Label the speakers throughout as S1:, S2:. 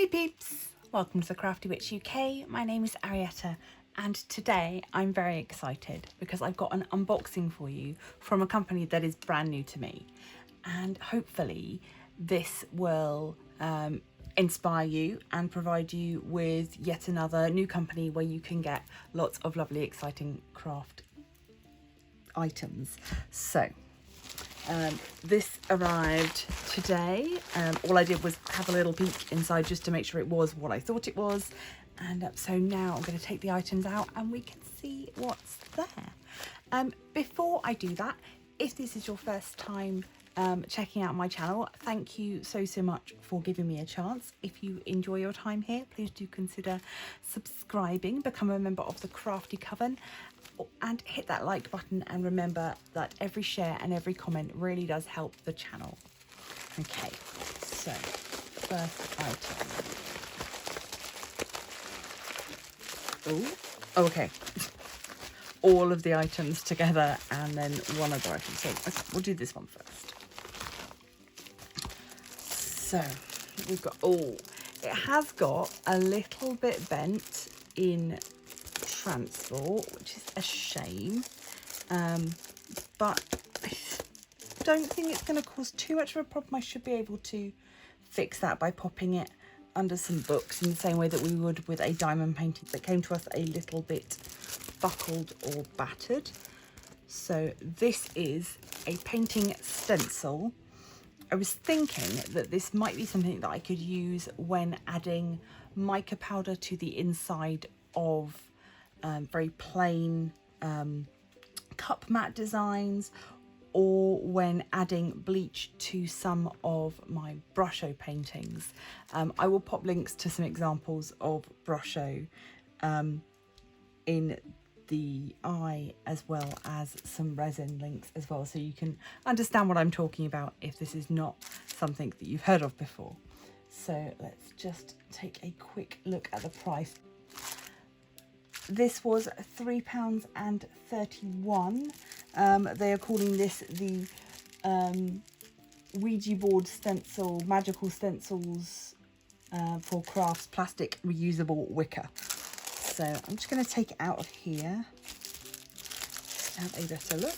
S1: Hey peeps! Welcome to the Crafty Witch UK. My name is Arietta and today I'm very excited because I've got an unboxing for you from a company that is brand new to me, and hopefully this will inspire you and provide you with yet another new company where you can get lots of lovely exciting craft items. So this arrived today. All I did was have a little peek inside just to make sure it was what I thought it was, and so now I'm going to take the items out and we can see what's there. Before I do that, if this is your first time checking out my channel, thank you so much for giving me a chance. If you enjoy your time here, please do consider subscribing, become a member of the Crafty Coven, and hit that like button, and remember that every share and every comment really does help the channel. Okay, so first item. Oh, okay. All of the items together and then one other item. So okay, we'll do this one first. So we've got, it has got a little bit bent in transport, which is a shame, but I don't think it's going to cause too much of a problem. I should be able to fix that by popping it under some books in the same way that we would with a diamond painting that came to us a little bit buckled or battered. So this is a painting stencil. I was thinking that this might be something that I could use when adding mica powder to the inside of very plain cup mat designs, or when adding bleach to some of my brusho paintings. I will pop links to some examples of brusho in the eye, as well as some resin links as well, so you can understand what I'm talking about if this is not something that you've heard of before. So let's just take a quick look at the price. This was £3.31. They are calling this the Ouija board stencil, magical stencils for crafts, plastic reusable wicker. So I'm just going to take it out of here, have a better look,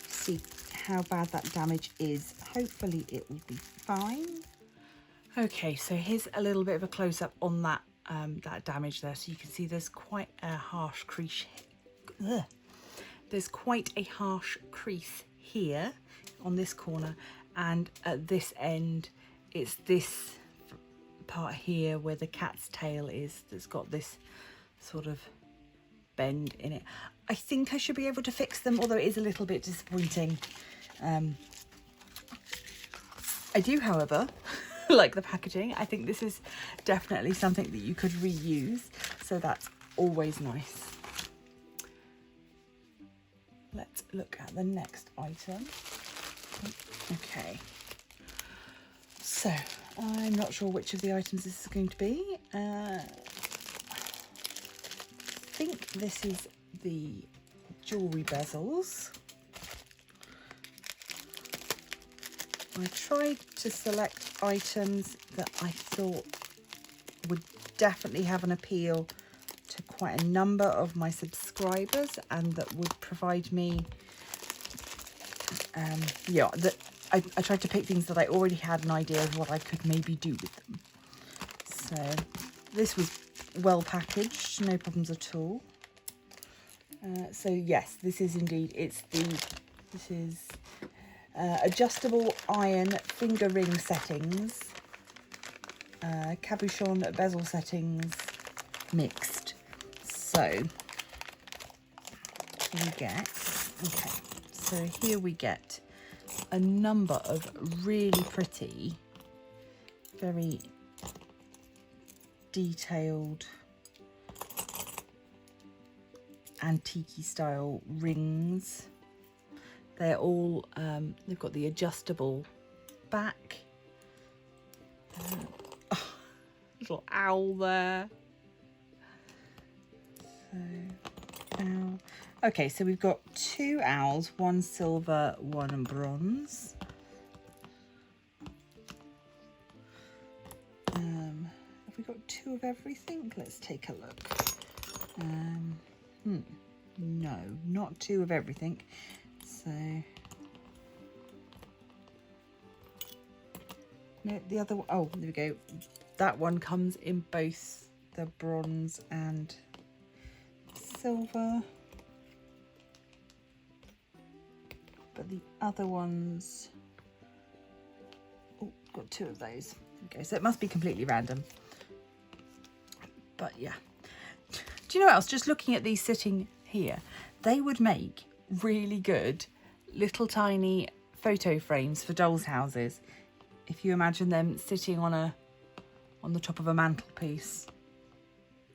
S1: see how bad that damage is. Hopefully it will be fine. Okay, so here's a little bit of a close-up on that that damage there. So you can see there's quite a harsh crease. There's quite a harsh crease here on this corner, and at this end, it's this part here where the cat's tail is that's got this sort of bend in it. I think I should be able to fix them, although it is a little bit disappointing. I do, however, like the packaging. I think this is definitely something that you could reuse, so that's always nice. Let's look at the next item. Okay, so I'm not sure which of the items this is going to be. I think this is the jewellery bezels. I tried to select items that I thought would definitely have an appeal to quite a number of my subscribers, and that would provide me, I tried to pick things that I already had an idea of what I could maybe do with them. So this was well packaged, no problems at all. So yes, this is indeed, this is adjustable iron finger ring settings, cabochon bezel settings mixed. So we get, okay, so here we get a number of really pretty, very detailed antique style rings. They're all, they've got the adjustable back. Little owl there. So, owl. Okay, so we've got two owls, one silver, one bronze. got 2 of everything? Let's take a look. No, not 2 of everything. So no, the other one, oh, there we go. That one comes in both the bronze and silver. But the other ones, oh, got 2 of those. Okay, so it must be completely random. But yeah. Do you know what else? Just looking at these sitting here, they would make really good little tiny photo frames for dolls' houses. If you imagine them sitting on the top of a mantelpiece,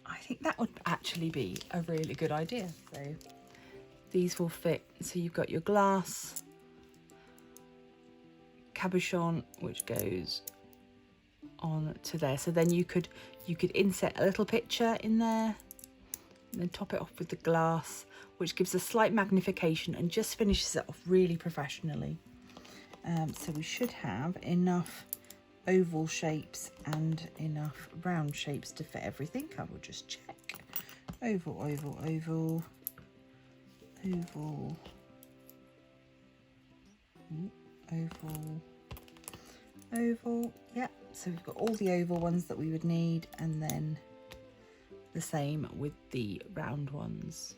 S1: I think that would actually be a really good idea. So these will fit. So you've got your glass cabochon, which goes on to there. So then you could insert a little picture in there and then top it off with the glass, which gives a slight magnification and just finishes it off really professionally. So we should have enough oval shapes and enough round shapes to fit everything. I will just check. Oval, oval, oval, oval, oval, oval. Yeah, so we've got all the oval ones that we would need, and then the same with the round ones.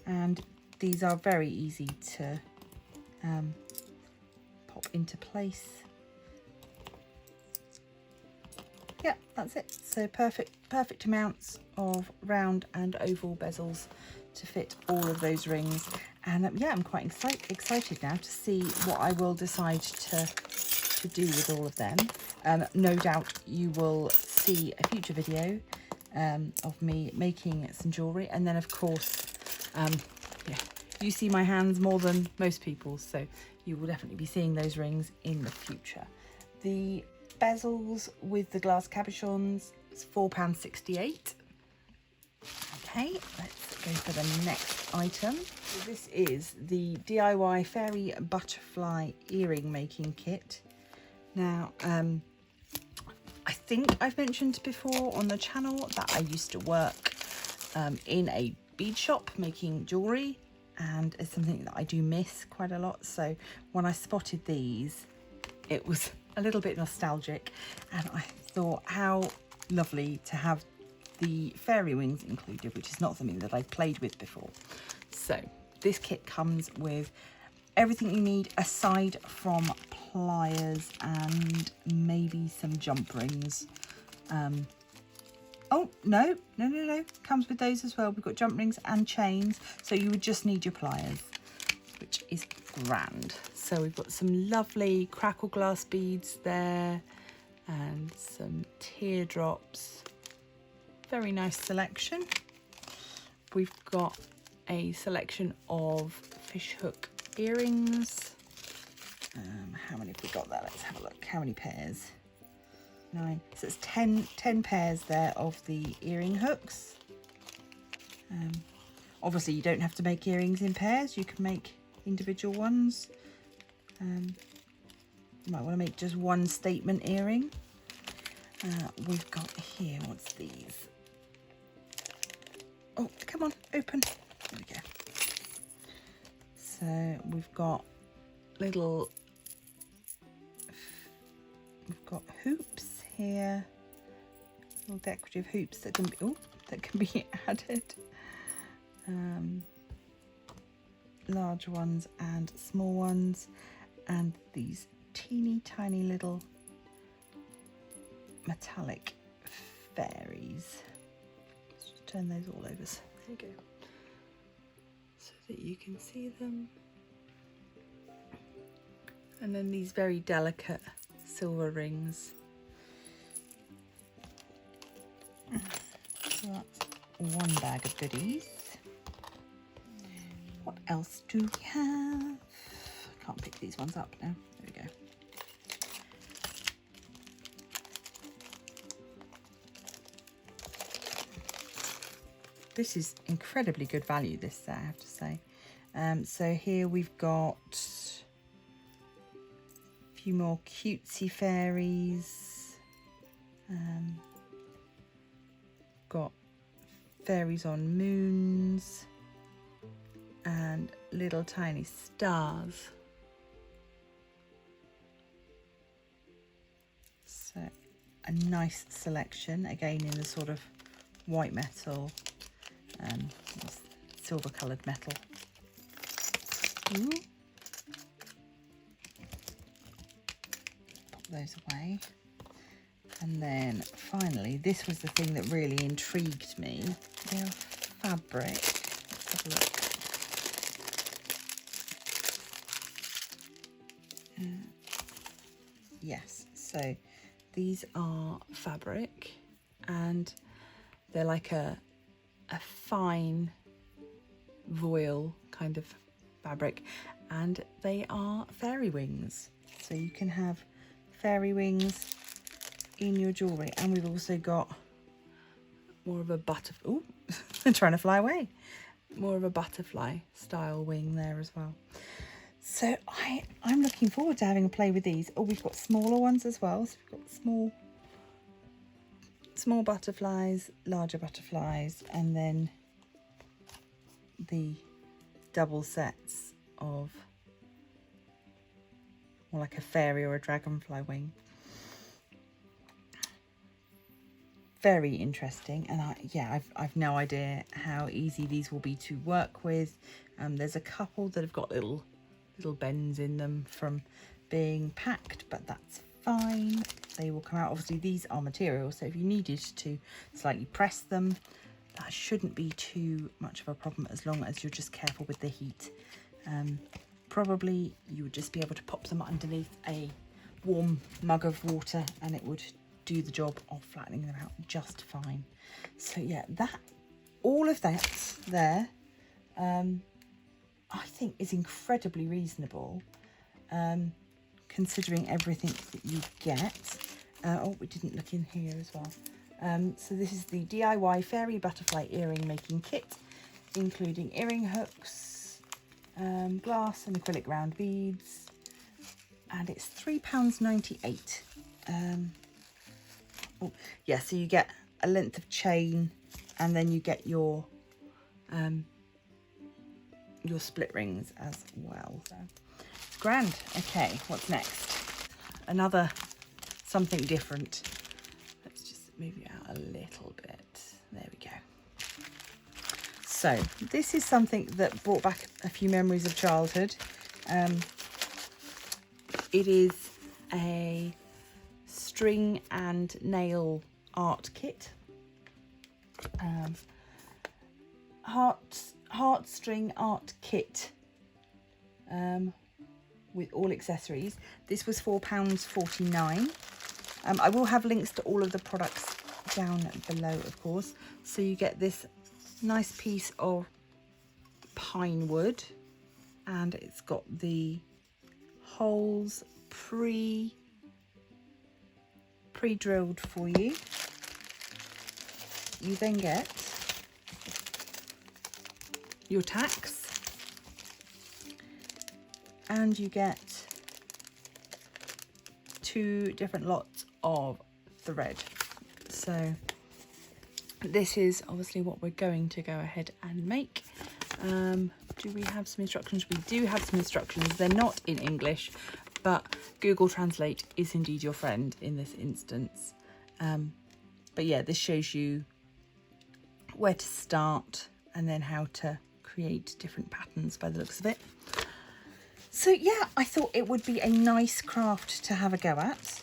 S1: And these are very easy to pop into place. Yeah, that's it. So perfect amounts of round and oval bezels to fit all of those rings. And yeah, I'm quite excited now to see what I will decide to do with all of them. No doubt you will see a future video of me making some jewellery, and then of course, yeah, you see my hands more than most people, so you will definitely be seeing those rings in the future. The bezels with the glass cabochons is £4.68. Okay, let's go for the next item. So this is the DIY fairy butterfly earring making kit. Now, I think I've mentioned before on the channel that I used to work in a bead shop making jewellery, and it's something that I do miss quite a lot. So when I spotted these, it was a little bit nostalgic, and I thought how lovely to have the fairy wings included, which is not something that I've played with before. So this kit comes with everything you need aside from pliers and maybe some jump rings. Oh, no, comes with those as well. We've got jump rings and chains, so you would just need your pliers, which is grand. So we've got some lovely crackle glass beads there and some teardrops. Very nice selection. We've got a selection of fishhook earrings. How many have we got there? Let's have a look. How many pairs? 9. So it's 10 pairs there of the earring hooks. Obviously you don't have to make earrings in pairs, you can make individual ones. You might want to make just one statement earring. We've got here, what's these? Oh, come on, open. There we go. So we've got little, we've got hoops here, little decorative hoops that can be added. Large ones and small ones, and these teeny tiny little metallic fairies. Let's just turn those all over. So there you go, so that you can see them. And then these very delicate silver rings. So that's one bag of goodies. What else do we have? I can't pick these ones up now. There we go. This is incredibly good value, this set, I have to say. So here we've got a few more cutesy fairies. Got fairies on moons and little tiny stars. So a nice selection, again in the sort of white metal and silver coloured metal. Ooh. Pop those away. And then finally, this was the thing that really intrigued me. They are fabric. Let's have a look. Yes, so these are fabric and they're like a fine voile kind of fabric, and they are fairy wings. So you can have fairy wings in your jewellery, and we've also got more of a butterfly. Oh, I'm trying to fly away. More of a butterfly style wing there as well. So I'm looking forward to having a play with these. Oh, we've got smaller ones as well. So we've got small butterflies, larger butterflies, and then the double sets of more like a fairy or a dragonfly wing. Very interesting, and I've no idea how easy these will be to work with. There's a couple that have got little bends in them from being packed, but that's fine. They will come out. Obviously these are material, so if you needed to slightly press them, that shouldn't be too much of a problem as long as you're just careful with the heat. Probably you would just be able to pop them underneath a warm mug of water and it would do the job of flattening them out just fine. So yeah, all of that there I think is incredibly reasonable, considering everything that you get. Oh, we didn't look in here as well. So this is the DIY Fairy Butterfly Earring Making Kit, including earring hooks, glass and acrylic round beads, and it's £3.98. Oh, yeah, so you get a length of chain, and then you get your split rings as well. So it's grand. Okay, what's next? Another something different. Let's just move you out a little bit. There we go. So this is something that brought back a few memories of childhood. It is a string and nail art kit. Heartstring art kit with all accessories. This was £4.49. I will have links to all of the products down below, of course. So you get this nice piece of pine wood, and it's got the holes pre-drilled for you. You then get your tacks, and you get 2 different lots of thread. So this is obviously what we're going to go ahead and make. Do we have some instructions? We do have some instructions. They're not in English, but Google Translate is indeed your friend in this instance. But yeah, this shows you where to start and then how to create different patterns by the looks of it. So yeah, I thought it would be a nice craft to have a go at.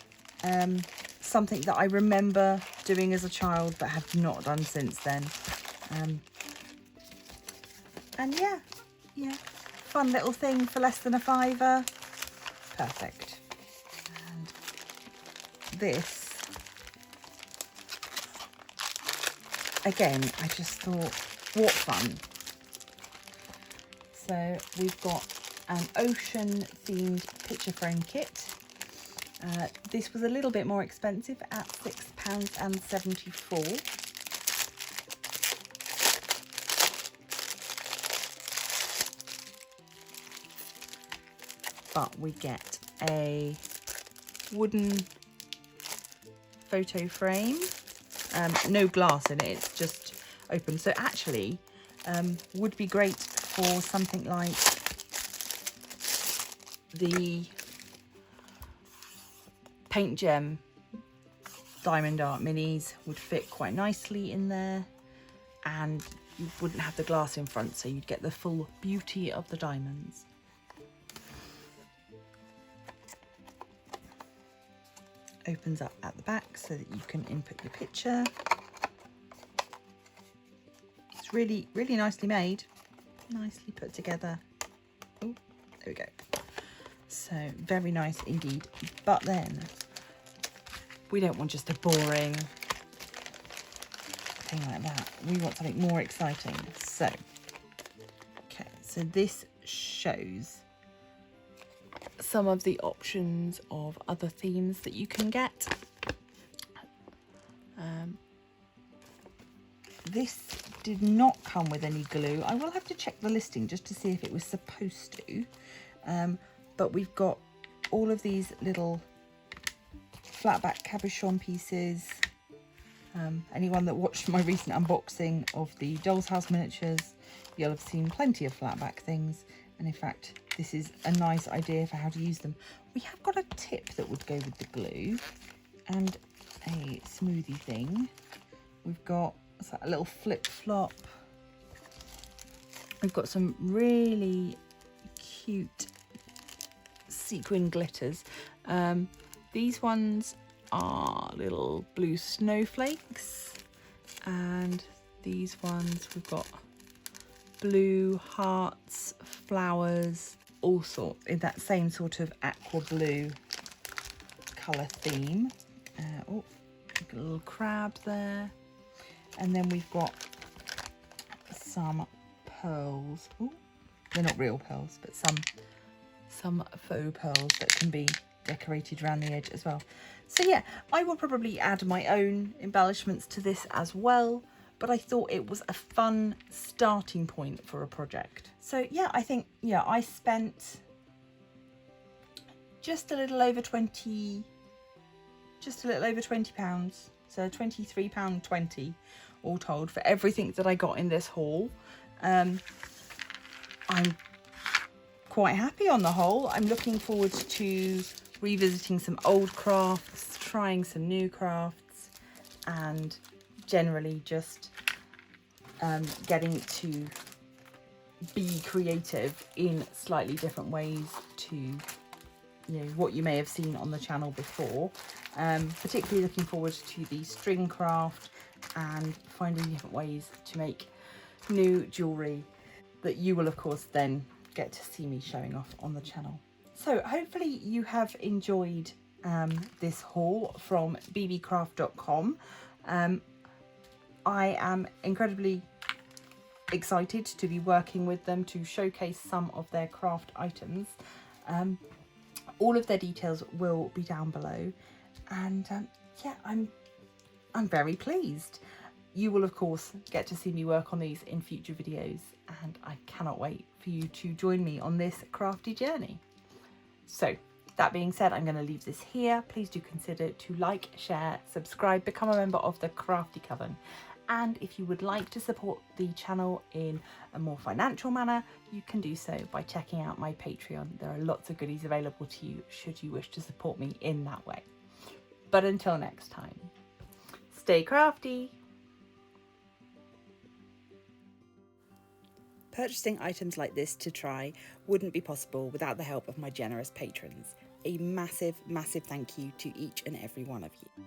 S1: Something that I remember doing as a child but have not done since then. And yeah, fun little thing for less than a £5. Perfect. And this, again, I just thought, what fun. So we've got an ocean themed picture frame kit. This was a little bit more expensive at £6.74. But we get a wooden photo frame. No glass in it, it's just open. So actually would be great for something like the Paint Gem Diamond Art Minis would fit quite nicely in there, and you wouldn't have the glass in front, so you'd get the full beauty of the diamonds. Opens up at the back so that you can input your picture. It's really, really nicely made, nicely put together. Oh, there we go. So very nice indeed. But then we don't want just a boring thing like that. We want something more exciting. So, okay, so this shows some of the options of other themes that you can get. This did not come with any glue. I will have to check the listing just to see if it was supposed to. But we've got all of these little flatback cabochon pieces. Anyone that watched my recent unboxing of the Doll's House miniatures, you'll have seen plenty of flatback things. And in fact, this is a nice idea for how to use them. We have got a tip that would go with the glue and a smoothie thing. We've got a little flip-flop. We've got some really cute sequin glitters. These ones are little blue snowflakes, and these ones we've got blue hearts, flowers, all sorts in that same sort of aqua blue colour theme. Oh, a little crab there, and then we've got some pearls. Ooh, they're not real pearls, but some faux pearls that can be decorated around the edge as well. So yeah, I will probably add my own embellishments to this as well, but I thought it was a fun starting point for a project. So yeah, I think, yeah, I spent just a little over 20 pounds, so £23.20 all told for everything that I got in this haul. I'm quite happy on the whole. I'm looking forward to revisiting some old crafts, trying some new crafts, and generally just getting to be creative in slightly different ways to, you know, what you may have seen on the channel before. Particularly looking forward to the string craft and finding different ways to make new jewellery that you will of course then get to see me showing off on the channel. So hopefully you have enjoyed this haul from BeeBeeCraft.com. I am incredibly excited to be working with them to showcase some of their craft items. All of their details will be down below, and yeah, I'm very pleased. You will of course get to see me work on these in future videos, and I cannot wait for you to join me on this crafty journey. So that being said, I'm going to leave this here. Please do consider to like, share, subscribe, become a member of the Crafty Coven. And if you would like to support the channel in a more financial manner, you can do so by checking out my Patreon. There are lots of goodies available to you should you wish to support me in that way. But until next time, stay crafty. Purchasing items like this to try wouldn't be possible without the help of my generous patrons. A massive, massive thank you to each and every one of you.